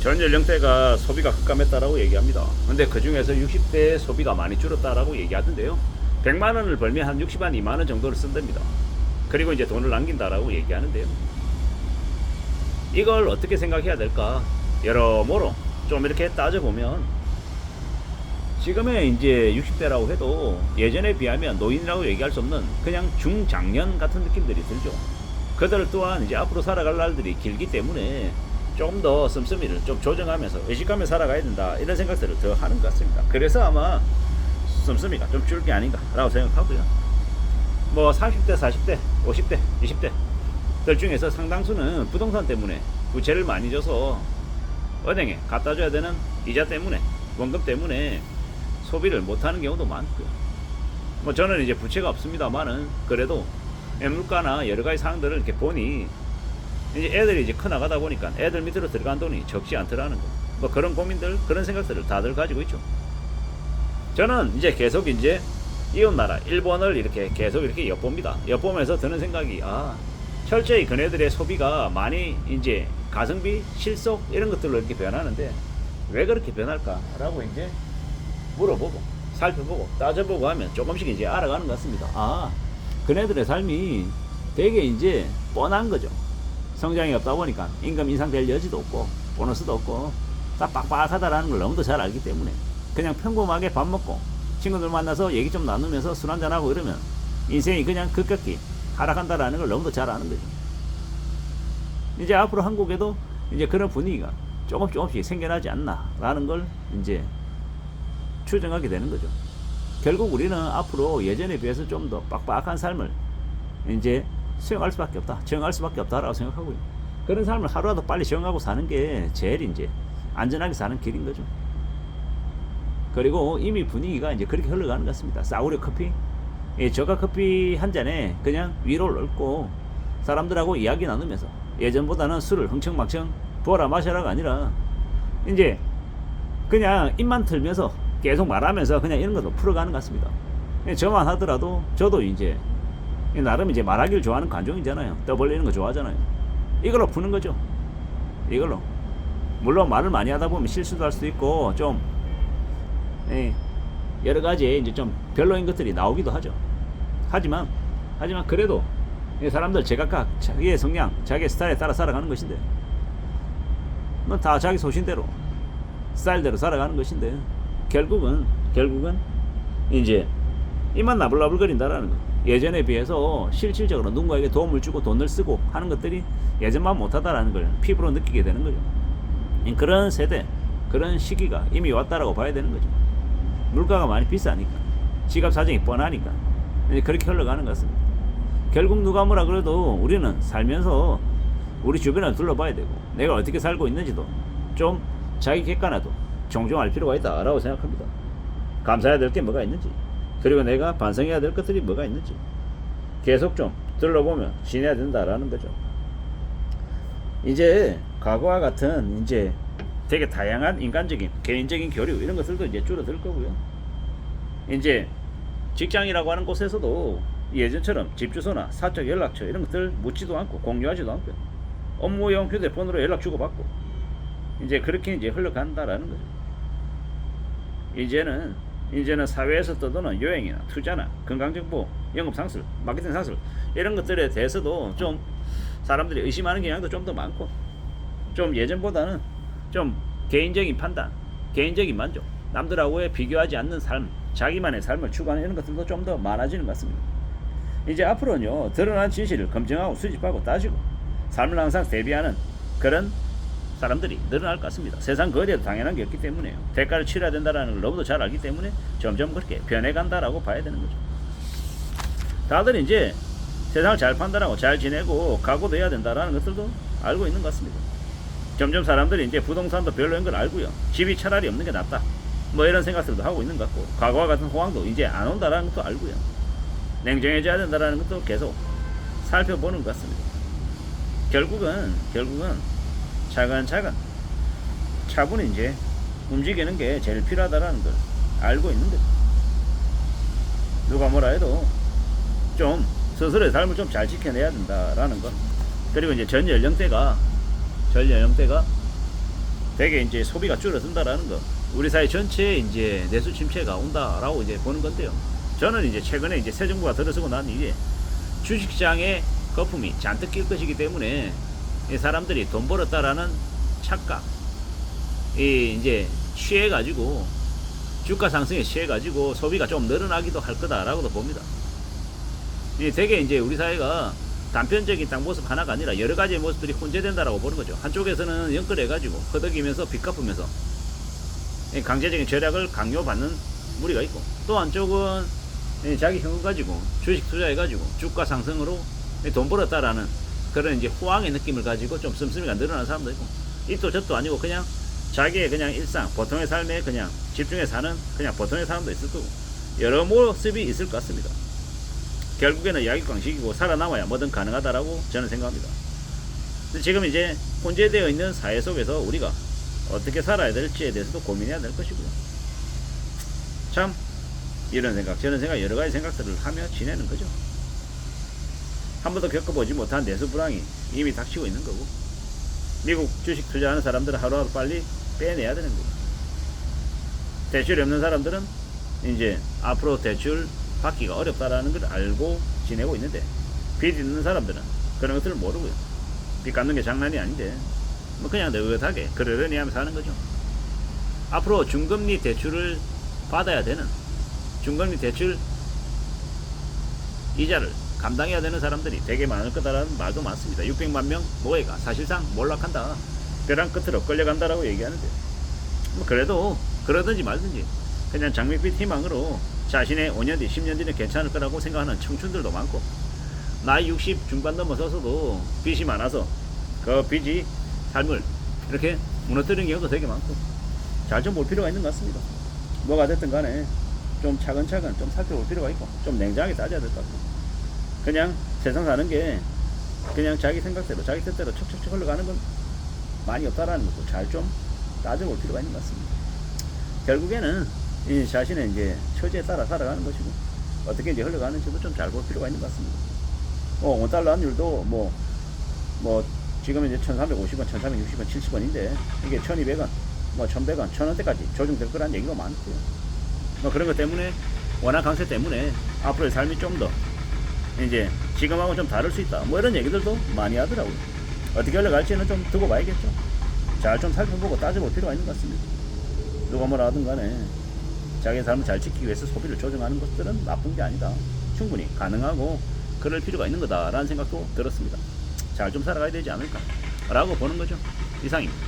전 연령대가 소비가 급감했다라고 얘기합니다. 근데 그 중에서 60대 소비가 많이 줄었다라고 얘기하던데요. 100만 원을 벌면 한 60만 2만 원 정도를 쓴답니다. 그리고 이제 돈을 남긴다라고 얘기하는데요. 이걸 어떻게 생각해야 될까? 여러모로 좀 이렇게 따져보면 지금의 이제 60대라고 해도 예전에 비하면 노인이라고 얘기할 수 없는 그냥 중장년 같은 느낌들이 들죠. 그들 또한 이제 앞으로 살아갈 날들이 길기 때문에 조금 더 씀씀이를 좀 조정하면서 의식하며 살아가야 된다, 이런 생각들을 더 하는 것 같습니다. 그래서 아마 씀씀이가 좀 줄 게 아닌가 라고 생각하고요. 뭐 30대, 40대, 50대, 20대 들 중에서 상당수는 부동산 때문에 부채를 많이 져서 은행에 갖다 줘야 되는 이자 때문에, 원금 때문에 소비를 못하는 경우도 많고요. 뭐 저는 이제 부채가 없습니다만은 그래도 물가나 여러 가지 사항들을 이렇게 보니 이제 애들이 이제 커 나가다 보니까 애들 밑으로 들어간 돈이 적지 않더라는 거. 뭐 그런 고민들, 그런 생각들을 다들 가지고 있죠. 저는 이제 계속 이제 이웃나라 일본을 이렇게 계속 이렇게 엿봅니다. 엿보면서 드는 생각이, 철저히 그네들의 소비가 많이 이제 가성비, 실속 이런 것들로 이렇게 변하는데 왜 그렇게 변할까라고 이제 물어보고 살펴보고 따져보고 하면 조금씩 이제 알아가는 것 같습니다. 그네들의 삶이 되게 이제 뻔한 거죠. 성장이 없다 보니까 임금 인상될 여지도 없고 보너스도 없고 딱 빡빡하다라는 걸 너무도 잘 알기 때문에 그냥 평범하게 밥 먹고 친구들 만나서 얘기 좀 나누면서 술 한잔하고 이러면 인생이 그냥 급격히 하락한다라는 걸 너무도 잘 아는 거죠. 이제 앞으로 한국에도 이제 그런 분위기가 조금씩 생겨나지 않나라는 걸 이제 추정하게 되는 거죠. 결국 우리는 앞으로 예전에 비해서 좀 더 빡빡한 삶을 이제 수용할 수밖에 없다, 정할 수밖에 없다라고 생각하고요. 그런 삶을 하루라도 빨리 정하고 사는 게 제일 이제 안전하게 사는 길인 거죠. 그리고 이미 분위기가 이제 그렇게 흘러가는 것 같습니다. 싸구려 커피, 저가 커피 한 잔에 그냥 위로를 얻고 사람들하고 이야기 나누면서 예전보다는 술을 흥청망청 부어라 마셔라가 아니라 이제 그냥 입만 틀면서 계속 말하면서 그냥 이런 것도 풀어가는 것 같습니다. 저만 하더라도 저도 이제 나름 이제 말하기를 좋아하는 관종이잖아요. 떠벌리는 거 좋아하잖아요. 이걸로 푸는 거죠. 이걸로. 물론 말을 많이 하다 보면 실수도 할 수도 있고 좀 여러 가지 이제 좀 별로인 것들이 나오기도 하죠. 하지만 그래도 사람들 제각각 자기의 성향, 자기의 스타일에 따라 살아가는 것인데, 뭐 다 자기 소신대로 스타일대로 살아가는 것인데, 결국은 이제 이만 나불나불거린다라는 거. 예전에 비해서 실질적으로 누군가에게 도움을 주고 돈을 쓰고 하는 것들이 예전만 못하다라는 걸 피부로 느끼게 되는 거죠. 그런 세대, 그런 시기가 이미 왔다라고 봐야 되는 거죠. 물가가 많이 비싸니까, 지갑 사정이 뻔하니까 이제 그렇게 흘러가는 것 같습니다. 결국 누가 뭐라 그래도 우리는 살면서 우리 주변을 둘러봐야 되고 내가 어떻게 살고 있는지도 좀 자기 객관화도 종종 알 필요가 있다라고 생각합니다. 감사해야 될 게 뭐가 있는지, 그리고 내가 반성해야 될 것들이 뭐가 있는지 계속 좀 둘러보면 지내야 된다라는 거죠. 이제 과거와 같은 이제 되게 다양한 인간적인 개인적인 교류 이런 것들도 이제 줄어들 거고요. 이제 직장이라고 하는 곳에서도 예전처럼 집 주소나 사적 연락처 이런 것들 묻지도 않고 공유하지도 않고요. 업무용 휴대폰으로 연락 주고받고 이제 그렇게 이제 흘러간다라는 거죠. 이제는 사회에서 떠도는 요행이나 투자나 건강정보, 영업상술, 마케팅 상술 이런 것들에 대해서도 좀 사람들이 의심하는 경향도 좀 더 많고, 좀 예전보다는 좀 개인적인 판단, 개인적인 만족, 남들하고의 비교하지 않는 삶, 자기만의 삶을 추구하는 이런 것들도 좀 더 많아지는 것 같습니다. 이제 앞으로는요, 드러난 진실을 검증하고 수집하고 따지고 삶을 항상 대비하는 그런 사람들이 늘어날 것 같습니다. 세상 그 어디에도 당연한 게 없기 때문에요. 대가를 치러야 된다는 걸 너무도 잘 알기 때문에 점점 그렇게 변해간다라고 봐야 되는 거죠. 다들 이제 세상을 잘 판단하고 잘 지내고 각오도 해야 된다라는 것들도 알고 있는 것 같습니다. 점점 사람들이 이제 부동산도 별로인 걸 알고요. 집이 차라리 없는 게 낫다, 뭐 이런 생각들도 하고 있는 것 같고, 과거와 같은 호황도 이제 안 온다라는 것도 알고요. 냉정해져야 된다라는 것도 계속 살펴보는 것 같습니다. 결국은 차근차근 차분히 이제 움직이는 게 제일 필요하다라는 걸 알고 있는 거죠. 누가 뭐라 해도 좀 스스로의 삶을 좀 잘 지켜내야 된다라는 것. 그리고 이제 전 연령대가 되게 이제 소비가 줄어든다라는 거, 우리 사회 전체에 이제 내수 침체가 온다라고 이제 보는 건데요. 저는 이제 최근에 이제 새 정부가 들어서고 난 이게 주식시장에 거품이 잔뜩 낄 것이기 때문에 이 사람들이 돈 벌었다라는 착각, 이 이제 취해가지고 주가 상승에 취해가지고 소비가 좀 늘어나기도 할 거다라고도 봅니다. 이 되게 이제 우리 사회가 단편적인 딱 모습 하나가 아니라 여러 가지의 모습들이 혼재된다라고 보는 거죠. 한쪽에서는 연끌해가지고 허덕이면서 빚 갚으면서 강제적인 절약을 강요받는 무리가 있고, 또 한쪽은 자기 현금 가지고 주식 투자해가지고 주가 상승으로 돈 벌었다라는 그런 이제 호황의 느낌을 가지고 좀 씀씀이가 늘어나는 사람도 있고, 이도 저도 아니고 그냥 자기의 그냥 일상 보통의 삶에 그냥 집중해 사는 그냥 보통의 사람도 있을 거고, 여러 모습이 있을 것 같습니다. 결국에는 약육강식이고 살아남아야 뭐든 가능하다라고 저는 생각합니다. 지금 이제 혼재되어 있는 사회 속에서 우리가 어떻게 살아야 될지에 대해서도 고민해야 될 것이고요. 참 이런 생각 저런 생각 여러 가지 생각들을 하며 지내는 거죠. 한 번도 겪어보지 못한 내수 불황이 이미 닥치고 있는 거고, 미국 주식 투자하는 사람들은 하루하루 빨리 빼내야 되는 거고, 대출이 없는 사람들은 이제 앞으로 대출 받기가 어렵다라는 걸 알고 지내고 있는데, 빚 있는 사람들은 그런 것들을 모르고요. 빚 갚는 게 장난이 아닌데 뭐 그냥 느긋하게 그러려니 하면서 하는 거죠. 앞으로 중금리 대출을 받아야 되는, 중금리 대출 이자를 감당해야 되는 사람들이 되게 많을 거다라는 말도 많습니다. 600만 명 노예가 사실상 몰락한다, 벼랑 끝으로 끌려간다라고 얘기하는데, 뭐 그래도 그러든지 말든지 그냥 장밋빛 희망으로 자신의 5년 뒤 10년 뒤는 괜찮을 거라고 생각하는 청춘들도 많고, 나이 60 중반 넘어서서도 빚이 많아서 그 빚이 삶을 이렇게 무너뜨리는 경우도 되게 많고, 잘 좀 볼 필요가 있는 것 같습니다. 뭐가 됐든 간에 좀 차근차근 좀 살펴볼 필요가 있고, 좀 냉정하게 따져야 될 것 같고, 그냥 세상 사는 게 그냥 자기 생각대로 자기 뜻대로 척척척 흘러가는 건 많이 없다라는 것도 잘 좀 따져볼 필요가 있는 것 같습니다. 결국에는 이 자신의 이제 처지에 따라 살아가는 것이고, 어떻게 이제 흘러가는지도 좀 잘 볼 필요가 있는 것 같습니다. 원달러 환율도 뭐 지금 이제 1350원, 1360원, 70원인데 이게 1200원, 뭐 1100원, 1000원대까지 조정될 거라는 얘기가 많고요. 뭐 그런 것 때문에, 원화 강세 때문에 앞으로의 삶이 좀 더 이제 지금하고 좀 다를 수 있다, 뭐 이런 얘기들도 많이 하더라고요. 어떻게 흘러갈지는 좀 두고 봐야겠죠. 잘 좀 살펴보고 따져볼 필요가 있는 것 같습니다. 누가 뭐라 하든 간에 자기 삶을 잘 지키기 위해서 소비를 조정하는 것들은 나쁜 게 아니다, 충분히 가능하고 그럴 필요가 있는 거다라는 생각도 들었습니다. 잘 좀 살아가야 되지 않을까 라고 보는 거죠. 이상입니다.